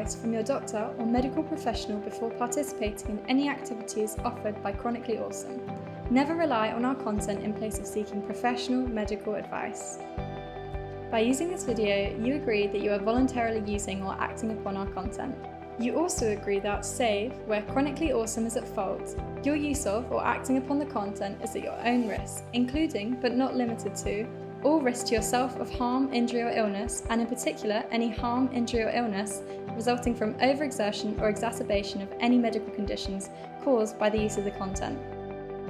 advice from your doctor or medical professional before participating in any activities offered by Chronically Awesome. Never rely on our content in place of seeking professional medical advice. By using this video, you agree that you are voluntarily using or acting upon our content. You also agree that, save where Chronically Awesome is at fault, your use of or acting upon the content is at your own risk, including, but not limited to, all risk to yourself of harm, injury or illness, and in particular any harm, injury or illness resulting from overexertion or exacerbation of any medical conditions caused by the use of the content.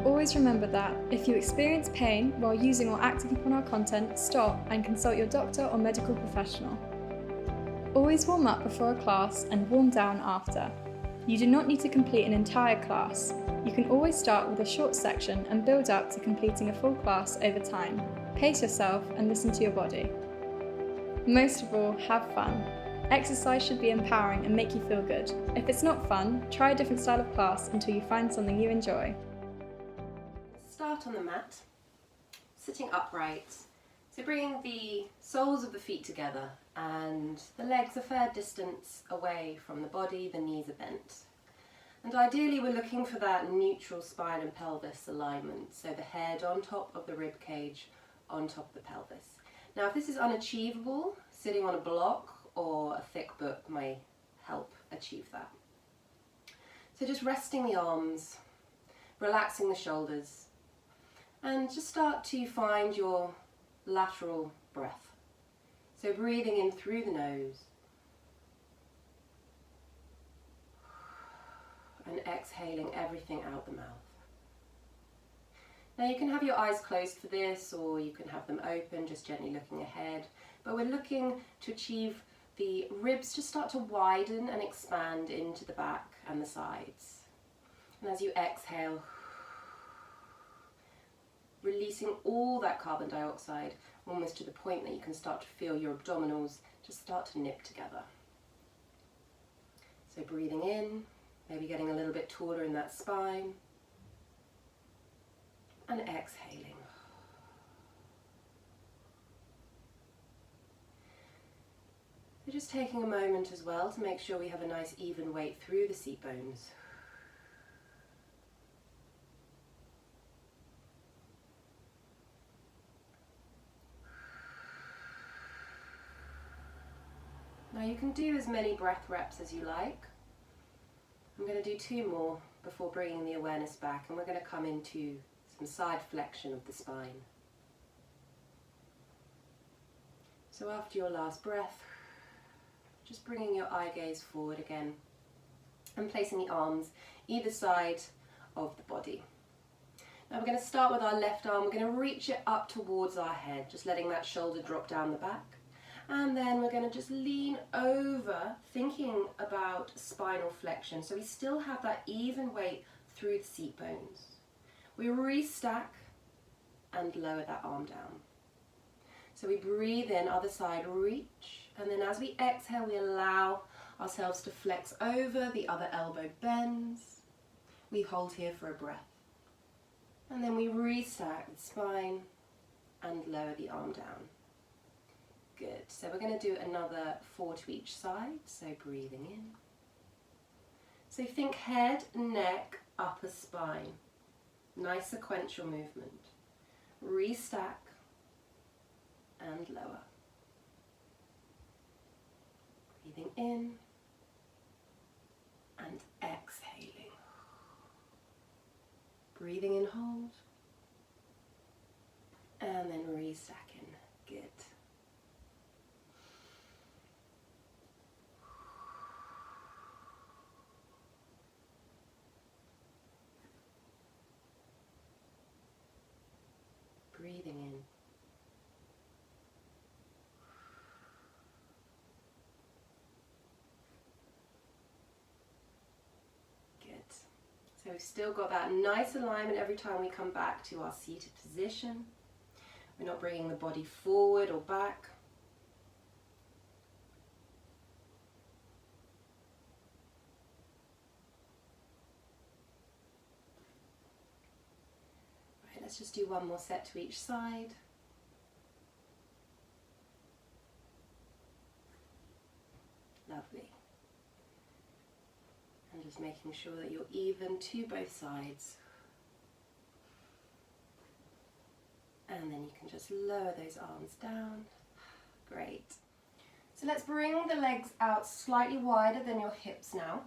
Always remember that, if you experience pain while using or acting upon our content, stop and consult your doctor or medical professional. Always warm up before a class and warm down after. You do not need to complete an entire class. You can always start with a short section and build up to completing a full class over time. Pace yourself and listen to your body. Most of all, have fun. Exercise should be empowering and make you feel good. If it's not fun, try a different style of class until you find something you enjoy. Start on the mat, sitting upright. So bringing the soles of the feet together and the legs a fair distance away from the body, the knees are bent. And ideally we're looking for that neutral spine and pelvis alignment, so the head on top of the rib cage, on top of the pelvis. Now if this is unachievable, sitting on a block or a thick book may help achieve that. So just resting the arms, relaxing the shoulders, and just start to find your lateral breath. So breathing in through the nose and exhaling everything out the mouth. Now you can have your eyes closed for this, or you can have them open, just gently looking ahead, but we're looking to achieve the ribs just start to widen and expand into the back and the sides. And as you exhale, releasing all that carbon dioxide almost to the point that you can start to feel your abdominals just start to nip together. So breathing in, maybe getting a little bit taller in that spine, and exhaling. So just taking a moment as well to make sure we have a nice even weight through the seat bones. Now you can do as many breath reps as you like. I'm going to do 2 more before bringing the awareness back, and we're going to come into some side flexion of the spine. So after your last breath, just bringing your eye gaze forward again and placing the arms either side of the body. Now we're going to start with our left arm. We're going to reach it up towards our head, just letting that shoulder drop down the back. And then we're going to just lean over, thinking about spinal flexion. So we still have that even weight through the seat bones. We restack and lower that arm down. So we breathe in, other side, reach. And then as we exhale, we allow ourselves to flex over, the other elbow bends. We hold here for a breath. And then we restack the spine and lower the arm down. Good. So we're going to do another 4 to each side. So breathing in. So think head, neck, upper spine. Nice sequential movement. Restack and lower. Breathing in and exhaling. Breathing in, hold. And then restacking. Good. Breathing in. Good. So we've still got that nice alignment every time we come back to our seated position. We're not bringing the body forward or back. Let's just do 1 more set to each side. Lovely. Just making sure that you're even to both sides. And then you can just lower those arms down. Great. So let's bring the legs out slightly wider than your hips now.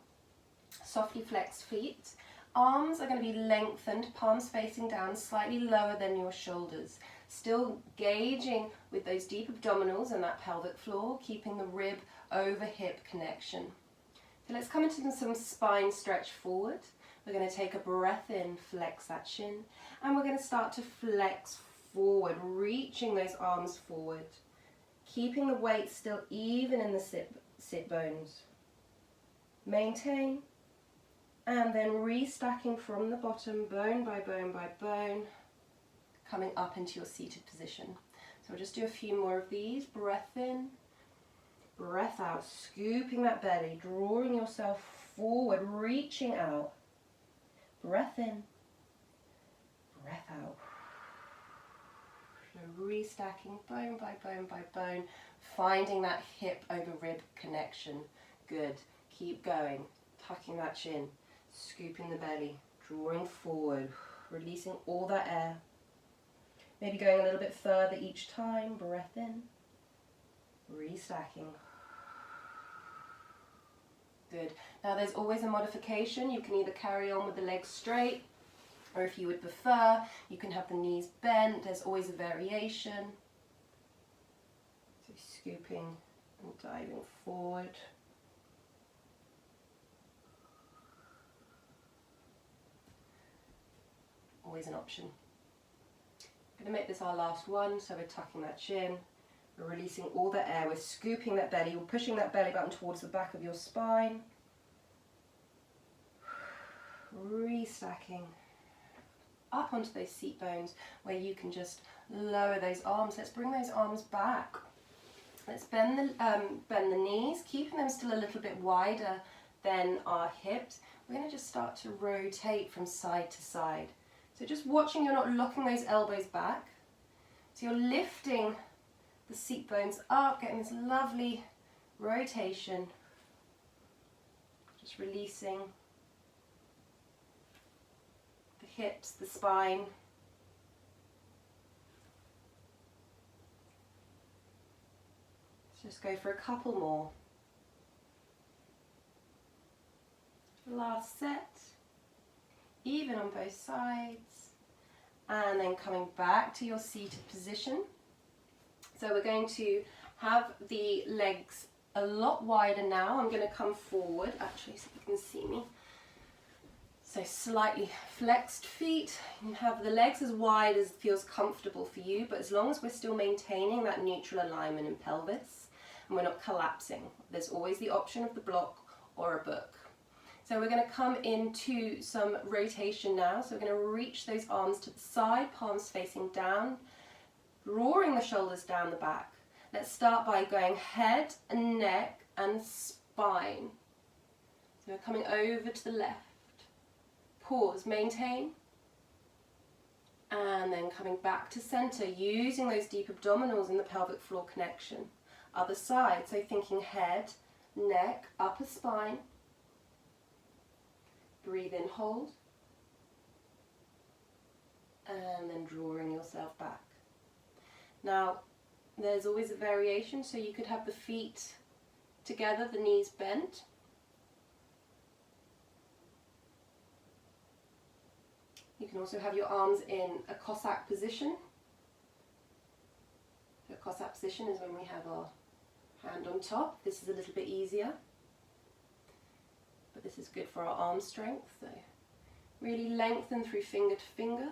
Softly flexed feet. Arms are going to be lengthened, palms facing down, slightly lower than your shoulders. Still gauging with those deep abdominals and that pelvic floor, keeping the rib over hip connection. So let's come into some spine stretch forward. We're going to take a breath in, flex that shin, and we're going to start to flex forward, reaching those arms forward, keeping the weight still even in the sit bones. Maintain, and then restacking from the bottom, bone by bone by bone, coming up into your seated position. So we'll just do a few more of these. Breath in, breath out, scooping that belly, drawing yourself forward, reaching out. Breath in, breath out. So restacking bone by bone by bone, finding that hip over rib connection. Good. Keep going. Tucking that chin, scooping the belly, drawing forward, releasing all that air. Maybe going a little bit further each time. Breath in, restacking. Good. Now there's always a modification. You can either carry on with the legs straight, or if you would prefer, you can have the knees bent. There's always a variation. So scooping and diving forward. Always an option. I'm going to make this our last one, so we're tucking that chin, we're releasing all the air, we're scooping that belly, we're pushing that belly button towards the back of your spine, restacking up onto those seat bones where you can just lower those arms. Let's bring those arms back. Let's bend the knees, keeping them still a little bit wider than our hips. We're going to just start to rotate from side to side. So just watching you're not locking those elbows back. So you're lifting the seat bones up, getting this lovely rotation. Just releasing the hips, the spine. Let's just go for a couple more. Last set. Even on both sides, and then coming back to your seated position. So we're going to have the legs a lot wider now. I'm going to come forward, actually, so you can see me. So slightly flexed feet. You can have the legs as wide as feels comfortable for you, but as long as we're still maintaining that neutral alignment in pelvis and we're not collapsing, there's always the option of the block or a book. So we're going to come into some rotation now. So we're going to reach those arms to the side, palms facing down, drawing the shoulders down the back. Let's start by going head and neck and spine. So we're coming over to the left. Pause, maintain. And then coming back to center, using those deep abdominals in the pelvic floor connection. Other side, so thinking head, neck, upper spine. Breathe in, hold, and then drawing yourself back. Now, there's always a variation, so you could have the feet together, the knees bent. You can also have your arms in a Cossack position. So a Cossack position is when we have our hand on top. This is a little bit easier. But this is good for our arm strength, so really lengthen through finger to finger.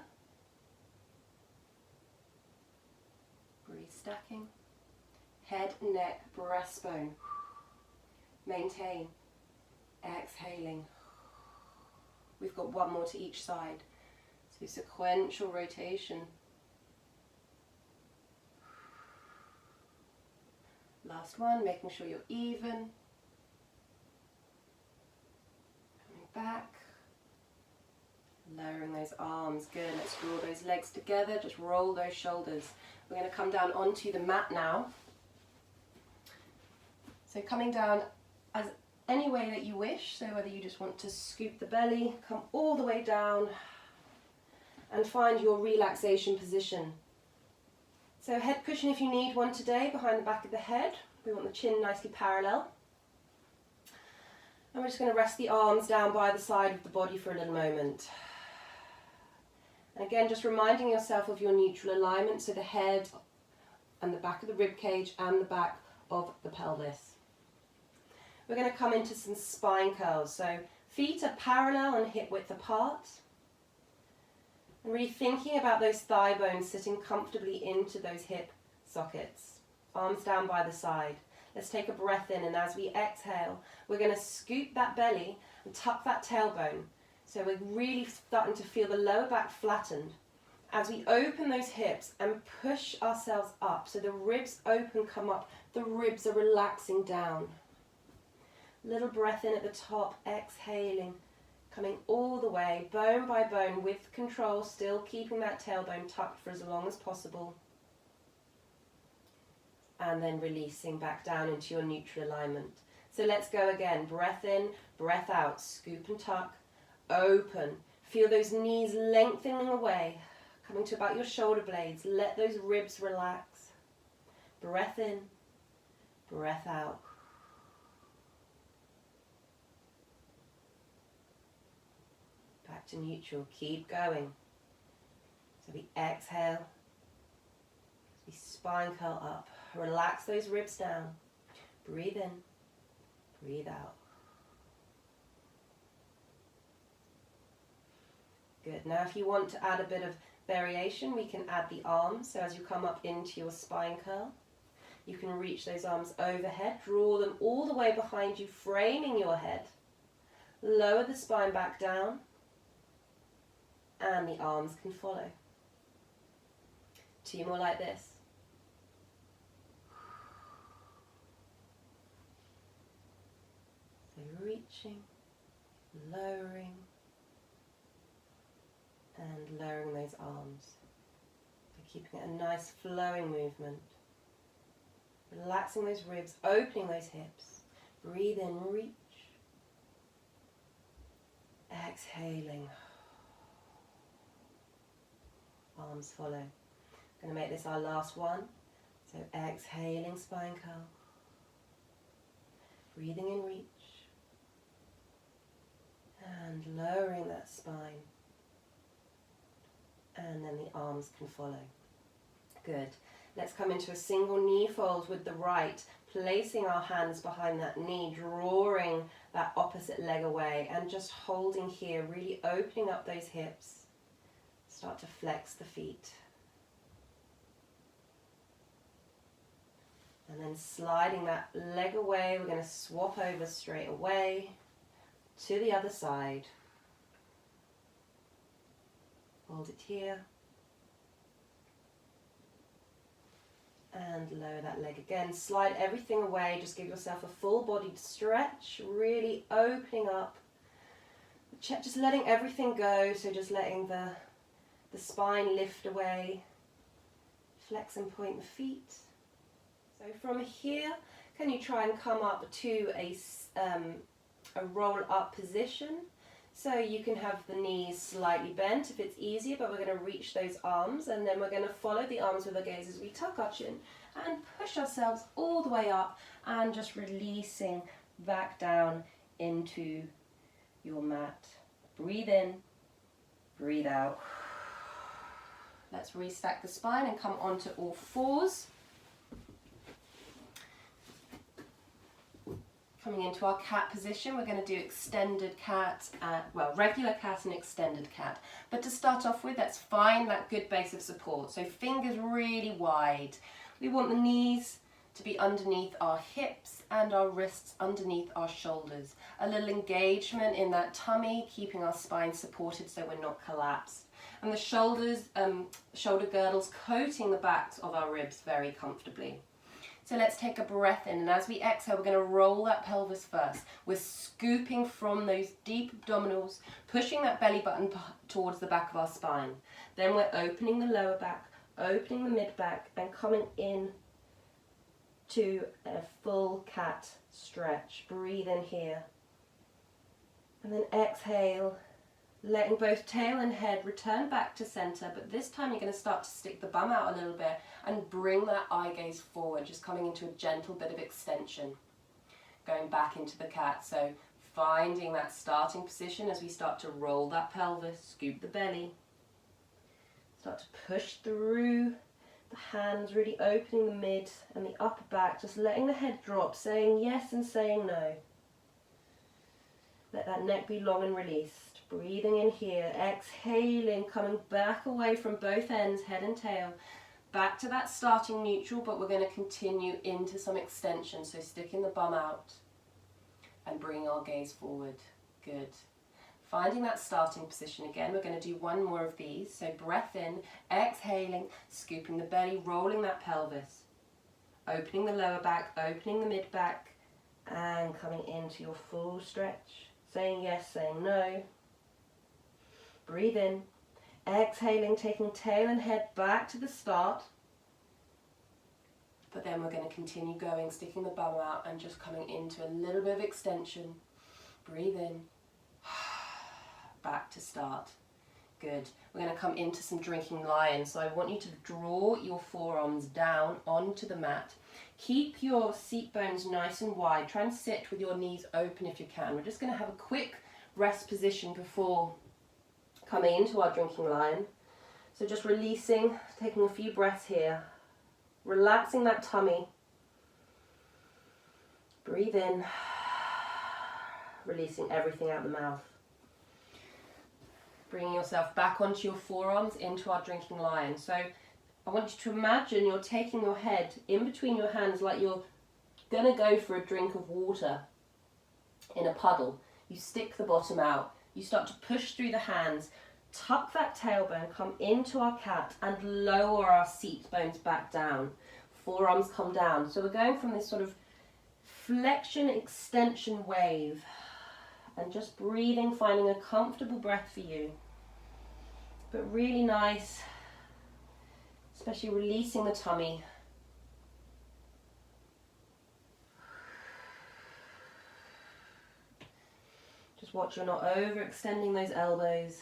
Breathe, stacking. Head, neck, breastbone. Maintain. Exhaling. We've got one more to each side. So sequential rotation. Last one, making sure you're even. Back, lowering those arms. Good. Let's draw those legs together, just roll those shoulders. We're going to come down onto the mat now. So coming down as any way that you wish. So whether you just want to scoop the belly, come all the way down and find your relaxation position. So head cushion if you need one today behind the back of the head. We want the chin nicely parallel. And we're just going to rest the arms down by the side of the body for a little moment. And again, just reminding yourself of your neutral alignment, so the head and the back of the rib cage and the back of the pelvis. We're going to come into some spine curls. So feet are parallel and hip width apart. And really thinking about those thigh bones sitting comfortably into those hip sockets. Arms down by the side. Let's take a breath in, and as we exhale, we're going to scoop that belly and tuck that tailbone. So we're really starting to feel the lower back flattened. As we open those hips and push ourselves up, so the ribs open, come up, the ribs are relaxing down. Little breath in at the top, exhaling, coming all the way, bone by bone, with control, still keeping that tailbone tucked for as long as possible. And then releasing back down into your neutral alignment. So let's go again. Breath in, breath out. Scoop and tuck. Open. Feel those knees lengthening away. Coming to about your shoulder blades. Let those ribs relax. Breath in, breath out. Back to neutral. Keep going. So we exhale. We spine curl up. Relax those ribs down. Breathe in, breathe out. Good. Now if you want to add a bit of variation, we can add the arms. So as you come up into your spine curl, you can reach those arms overhead, draw them all the way behind you, framing your head. Lower the spine back down, and the arms can follow. 2 more like this. Reaching, lowering, and lowering those arms. So keeping it a nice flowing movement. Relaxing those ribs, opening those hips. Breathe in, reach. Exhaling. Arms follow. Going to make this our last one. So exhaling, spine curl. Breathing in, reach. And lowering that spine. And then the arms can follow. Good. Let's come into a single knee fold with the right, placing our hands behind that knee, drawing that opposite leg away, and just holding here, really opening up those hips. Start to flex the feet. And then sliding that leg away, we're going to swap over straight away to the other side. Hold it here. And lower that leg again. Slide everything away. Just give yourself a full bodied stretch. Really opening up. Just letting everything go. So just letting the spine lift away. Flex and point the feet. So from here, can you try and come up to a roll up position? So you can have the knees slightly bent if it's easier, but we're going to reach those arms, and then we're going to follow the arms with our gaze as we tuck our chin and push ourselves all the way up, and just releasing back down into your mat. Breathe in, breathe out. Let's restack the spine and come onto all fours. Coming into our cat position, we're going to do extended cat, regular cat and extended cat. But to start off with, let's find that good base of support. So fingers really wide. We want the knees to be underneath our hips and our wrists underneath our shoulders. A little engagement in that tummy, keeping our spine supported so we're not collapsed. And the shoulders, shoulder girdles coating the backs of our ribs very comfortably. So let's take a breath in, and as we exhale, we're going to roll that pelvis first. We're scooping from those deep abdominals, pushing that belly button towards the back of our spine. Then we're opening the lower back, opening the mid back, and coming in to a full cat stretch. Breathe in here. And then exhale, letting both tail and head return back to center, but this time you're going to start to stick the bum out a little bit and bring that eye gaze forward, just coming into a gentle bit of extension. Going back into the cat, so finding that starting position as we start to roll that pelvis, scoop the belly. Start to push through the hands, really opening the mid and the upper back, just letting the head drop, saying yes and saying no. Let that neck be long and released. Breathing in here, exhaling, coming back away from both ends, head and tail, back to that starting neutral, but we're going to continue into some extension, so sticking the bum out and bringing our gaze forward. Good. Finding that starting position again, we're going to do one more of these. So breath in, exhaling, scooping the belly, rolling that pelvis, opening the lower back, opening the mid back, and coming into your full stretch. Saying yes, saying no. Breathe in, exhaling, taking tail and head back to the start. But then we're going to continue going, sticking the bum out and just coming into a little bit of extension. Breathe in. Back to start. Good. We're going to come into some drinking lion. So I want you to draw your forearms down onto the mat. Keep your seat bones nice and wide. Try and sit with your knees open if you can. We're just going to have a quick rest position before coming into our drinking lion. So just releasing, taking a few breaths here. Relaxing that tummy. Breathe in. Releasing everything out the mouth. Bringing yourself back onto your forearms into our drinking lion. So I want you to imagine you're taking your head in between your hands like you're going to go for a drink of water in a puddle. You stick the bottom out. You start to push through the hands. Tuck that tailbone, come into our cat and lower our seat bones back down. Forearms come down. So we're going from this sort of flexion extension wave. And just breathing, finding a comfortable breath for you. But really nice, especially releasing the tummy. Just watch you're not overextending those elbows.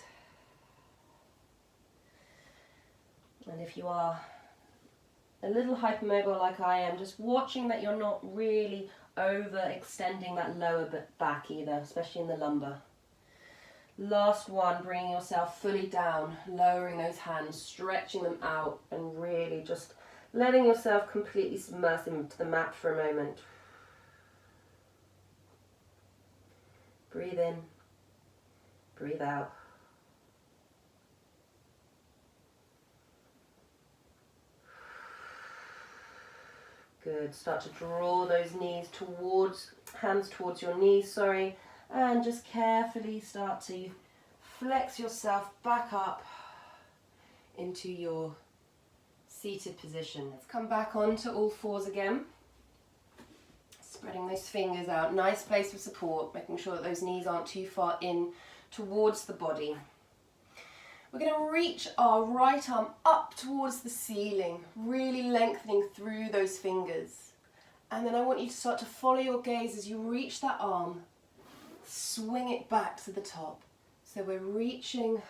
And if you are a little hypermobile like I am, just watching that you're not really overextending that lower back either, especially in the lumbar. Last one, bringing yourself fully down, lowering those hands, stretching them out, and really just letting yourself completely submerge into the mat for a moment. Breathe in, breathe out. Good. Start to draw those hands towards your knees, and just carefully start to flex yourself back up into your seated position. Let's come back onto all fours again. Spreading those fingers out. Nice place of support, making sure that those knees aren't too far in towards the body. We're going to reach our right arm up towards the ceiling, really lengthening through those fingers. And then I want you to start to follow your gaze as you reach that arm, swing it back to the top. So we're reaching,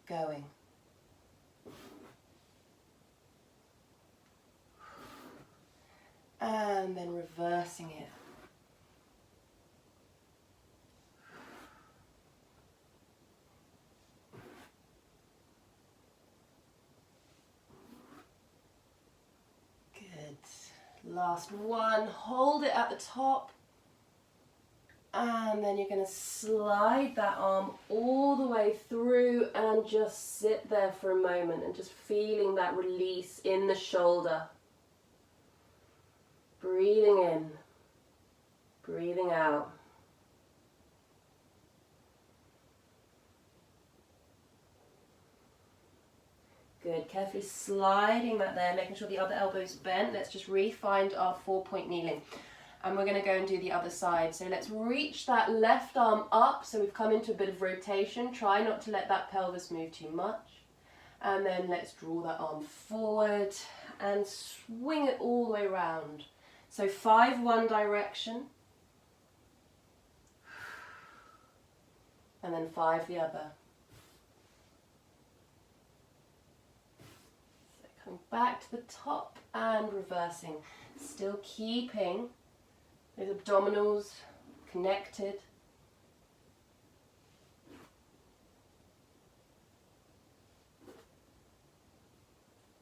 going. And then reversing it. Last one, hold it at the top, and then you're going to slide that arm all the way through and just sit there for a moment and just feeling that release in the shoulder. Breathing in, breathing out. Good, carefully sliding that there, making sure the other elbow's bent. Let's just re-find our 4-point kneeling. And we're going to go and do the other side. So let's reach that left arm up. So we've come into a bit of rotation. Try not to let that pelvis move too much. And then let's draw that arm forward and swing it all the way around. So 5 one direction, and then 5 the other. So coming back to the top and reversing, still keeping those abdominals connected.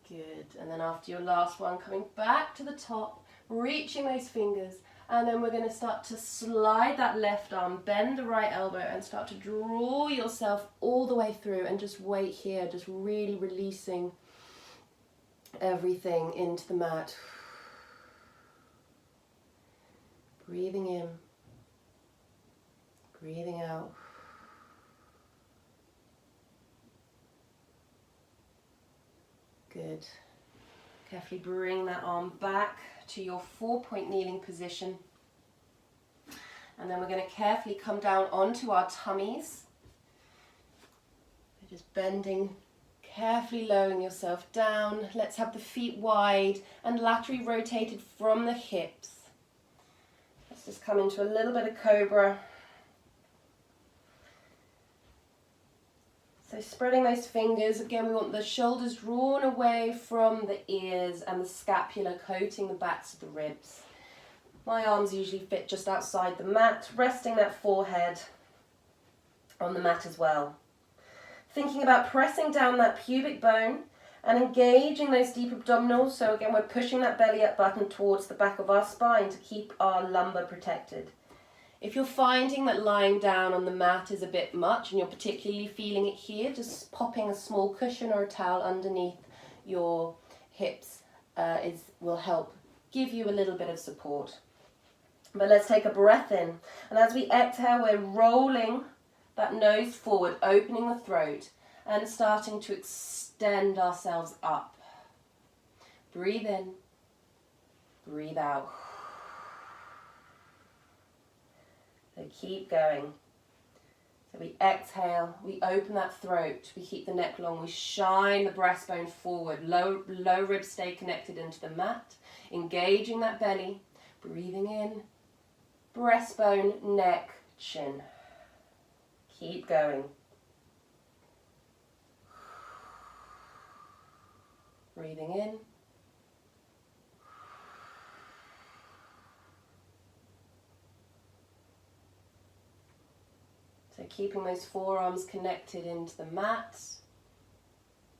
Good, and then after your last one, coming back to the top, reaching those fingers, and then we're going to start to slide that left arm, bend the right elbow, and start to draw yourself all the way through, and just wait here, just really releasing everything into the mat. Breathing in, breathing out. Good. Carefully bring that arm back to your 4-point kneeling position. And then we're going to carefully come down onto our tummies. Just bending, carefully lowering yourself down. Let's have the feet wide and laterally rotated from the hips. Let's just come into a little bit of cobra. So spreading those fingers, again we want the shoulders drawn away from the ears and the scapula coating the backs of the ribs. My arms usually fit just outside the mat, resting that forehead on the mat as well. Thinking about pressing down that pubic bone and engaging those deep abdominals. So again we're pushing that belly up button towards the back of our spine to keep our lumbar protected. If you're finding that lying down on the mat is a bit much and you're particularly feeling it here, just popping a small cushion or a towel underneath your hips will help give you a little bit of support. But let's take a breath in. And as we exhale, we're rolling that nose forward, opening the throat and starting to extend ourselves up. Breathe in, breathe out. So keep going. So we exhale, we open that throat, we keep the neck long, we shine the breastbone forward, low ribs stay connected into the mat, engaging that belly, breathing in, breastbone, neck, chin. Keep going. Breathing in. So keeping those forearms connected into the mat.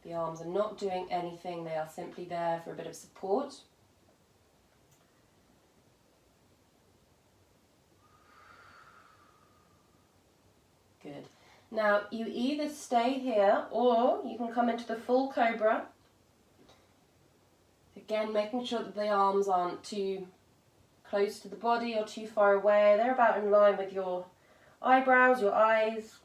The arms are not doing anything, they are simply there for a bit of support. Good. Now you either stay here or you can come into the full cobra. Again, making sure that the arms aren't too close to the body or too far away. They're about in line with your eyebrows, your eyes.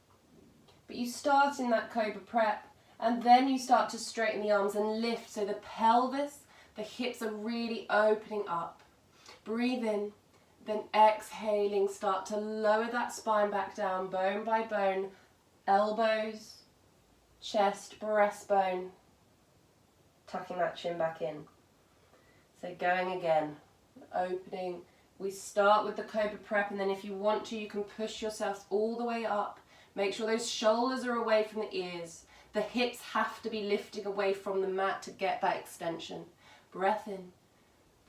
But you start in that cobra prep and then you start to straighten the arms and lift so the pelvis, the hips are really opening up. Breathe in, then exhaling, start to lower that spine back down, bone by bone, elbows, chest, breastbone, tucking that chin back in. So going again, opening. We start with the cobra prep and then if you want to, you can push yourself all the way up. Make sure those shoulders are away from the ears. The hips have to be lifting away from the mat to get that extension. Breath in,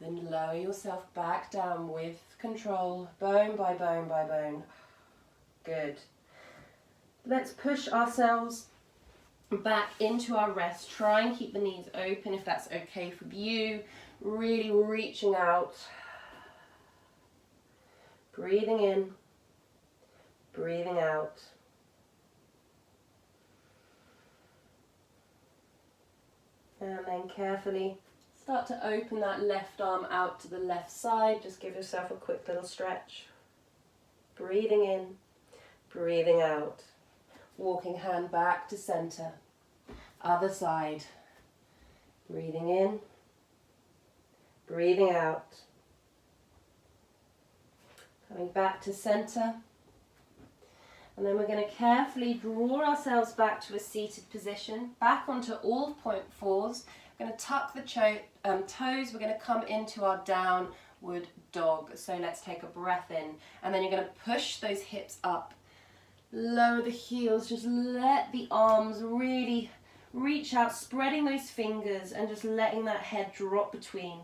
then lower yourself back down with control, bone by bone by bone. Good. Let's push ourselves back into our rest. Try and keep the knees open if that's okay for you. Really reaching out. Breathing in, breathing out. And then carefully start to open that left arm out to the left side. Just give yourself a quick little stretch. Breathing in, breathing out. Walking hand back to center. Other side. Breathing in, breathing out. Coming back to center. And then we're going to carefully draw ourselves back to a seated position, back onto all point fours. We're going to tuck the toes. We're going to come into our downward dog. So let's take a breath in. And then you're going to push those hips up. Lower the heels. Just let the arms really reach out, spreading those fingers and just letting that head drop between.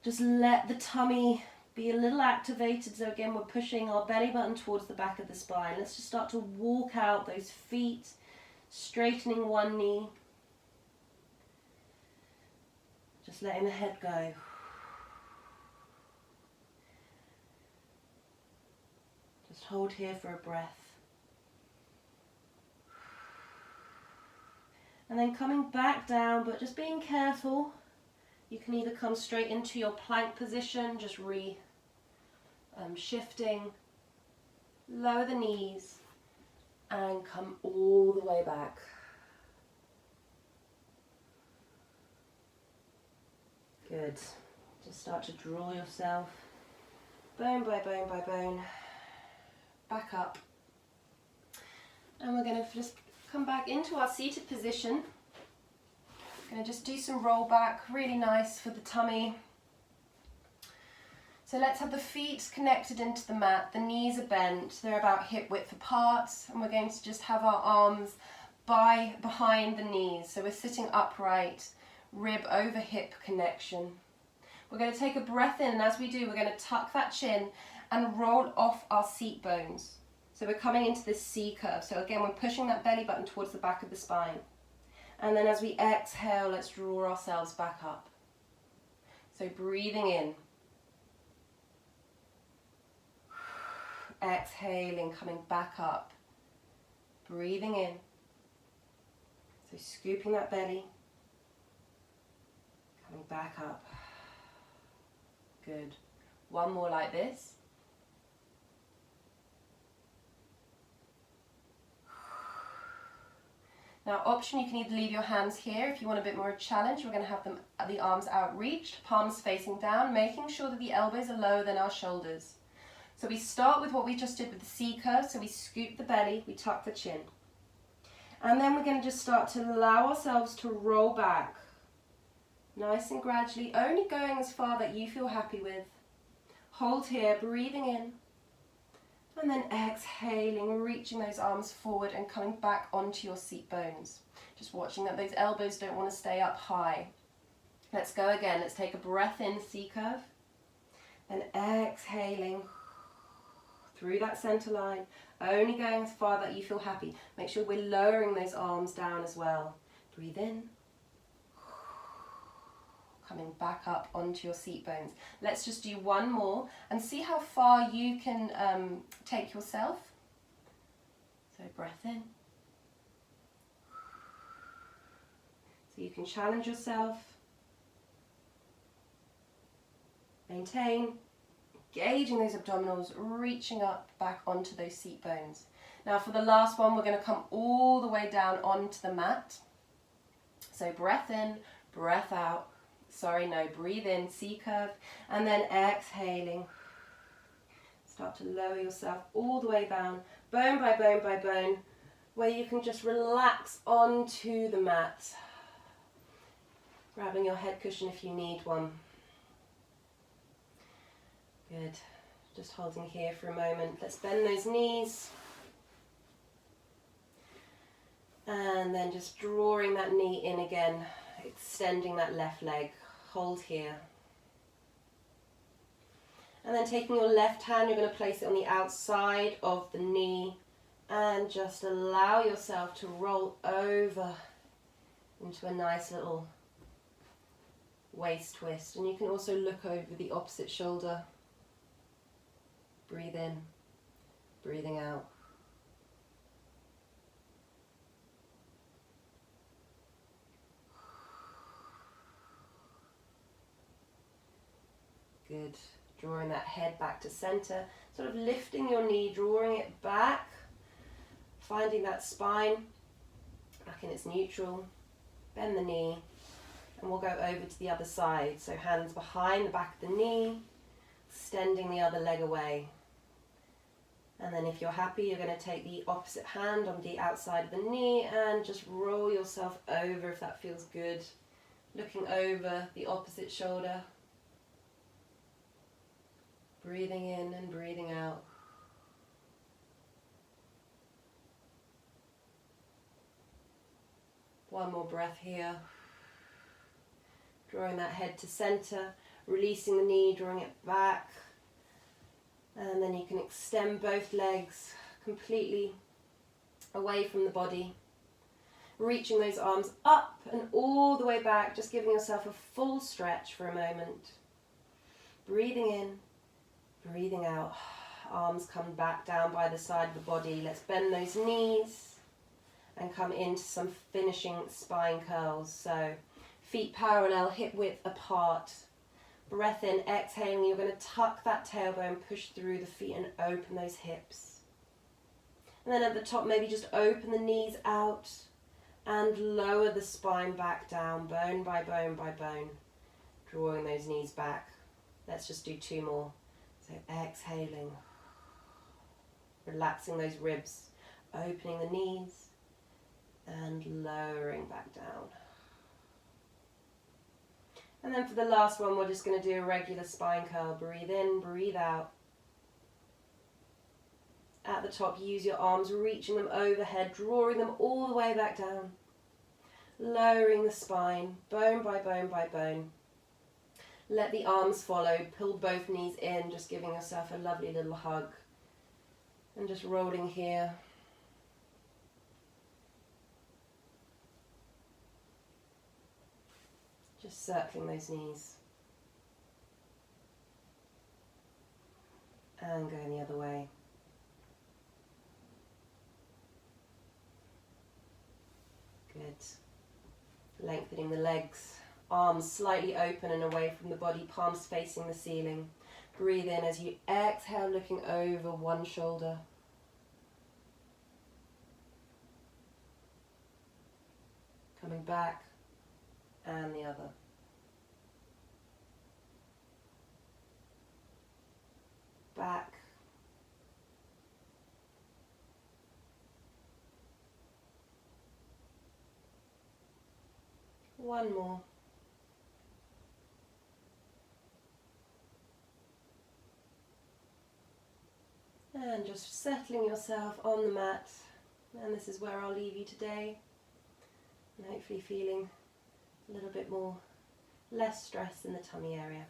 Just let the tummy be a little activated. So again, we're pushing our belly button towards the back of the spine. Let's just start to walk out those feet, straightening one knee. Just letting the head go. Just hold here for a breath. And then coming back down, but just being careful. You can either come straight into your plank position, just shifting, lower the knees, and come all the way back. Good. Just start to draw yourself, bone by bone by bone, back up. And we're going to just come back into our seated position. Going to just do some roll back, really nice for the tummy. So let's have the feet connected into the mat, the knees are bent, they're about hip width apart, and we're going to just have our arms behind the knees. So we're sitting upright, rib over hip connection. We're going to take a breath in, and as we do, we're going to tuck that chin and roll off our seat bones. So we're coming into this C curve. So again, we're pushing that belly button towards the back of the spine. And then as we exhale, let's draw ourselves back up. So breathing in. Exhaling, coming back up. Breathing in. So scooping that belly. Coming back up. Good. One more like this. Now option, you can either leave your hands here if you want a bit more challenge. We're going to have them the arms outreached, palms facing down, making sure that the elbows are lower than our shoulders. So we start with what we just did with the C curve. So we scoop the belly, we tuck the chin. And then we're going to just start to allow ourselves to roll back. Nice and gradually, only going as far that you feel happy with. Hold here, breathing in. And then exhaling, reaching those arms forward and coming back onto your seat bones. Just watching that those elbows don't want to stay up high. Let's go again. Let's take a breath in, C curve. Then exhaling through that center line. Only going as far that you feel happy. Make sure we're lowering those arms down as well. Breathe in. Coming back up onto your seat bones. Let's just do one more and see how far you can take yourself. So breath in. So you can challenge yourself. Maintain. Engaging those abdominals, reaching up back onto those seat bones. Now for the last one, we're going to come all the way down onto the mat. So breath in, breath out. Breathe in, C curve, and then exhaling. Start to lower yourself all the way down, bone by bone by bone, where you can just relax onto the mat. Grabbing your head cushion if you need one. Good. Just holding here for a moment. Let's bend those knees. And then just drawing that knee in again, extending that left leg. Hold here. And then taking your left hand, you're going to place it on the outside of the knee and just allow yourself to roll over into a nice little waist twist. And you can also look over the opposite shoulder. Breathe in, breathing out. Good. Drawing that head back to center, sort of lifting your knee, drawing it back, finding that spine back in its neutral. Bend the knee, and we'll go over to the other side. So hands behind the back of the knee, extending the other leg away. And then if you're happy, you're going to take the opposite hand on the outside of the knee and just roll yourself over if that feels good. Looking over the opposite shoulder. Breathing in and breathing out. One more breath here. Drawing that head to center, releasing the knee, drawing it back. And then you can extend both legs completely away from the body. Reaching those arms up and all the way back, just giving yourself a full stretch for a moment. Breathing in, breathing out. Arms come back down by the side of the body. Let's bend those knees and come into some finishing spine curls. So feet parallel, hip width apart. Breath in, exhaling, you're going to tuck that tailbone, push through the feet and open those hips. And then at the top, maybe just open the knees out and lower the spine back down, bone by bone by bone. Drawing those knees back. Let's just do 2 more. So exhaling, relaxing those ribs, opening the knees and lowering back down. And then for the last one, we're just going to do a regular spine curl. Breathe in, breathe out. At the top, use your arms, reaching them overhead, drawing them all the way back down. Lowering the spine, bone by bone by bone. Let the arms follow. Pull both knees in, just giving yourself a lovely little hug. And just rolling here. Just circling those knees. And going the other way. Good. Lengthening the legs. Arms slightly open and away from the body, palms facing the ceiling. Breathe in as you exhale, looking over one shoulder. Coming back. And the other. Back. One more. And just settling yourself on the mat. And this is where I'll leave you today. And hopefully feeling a little bit more, less stress in the tummy area.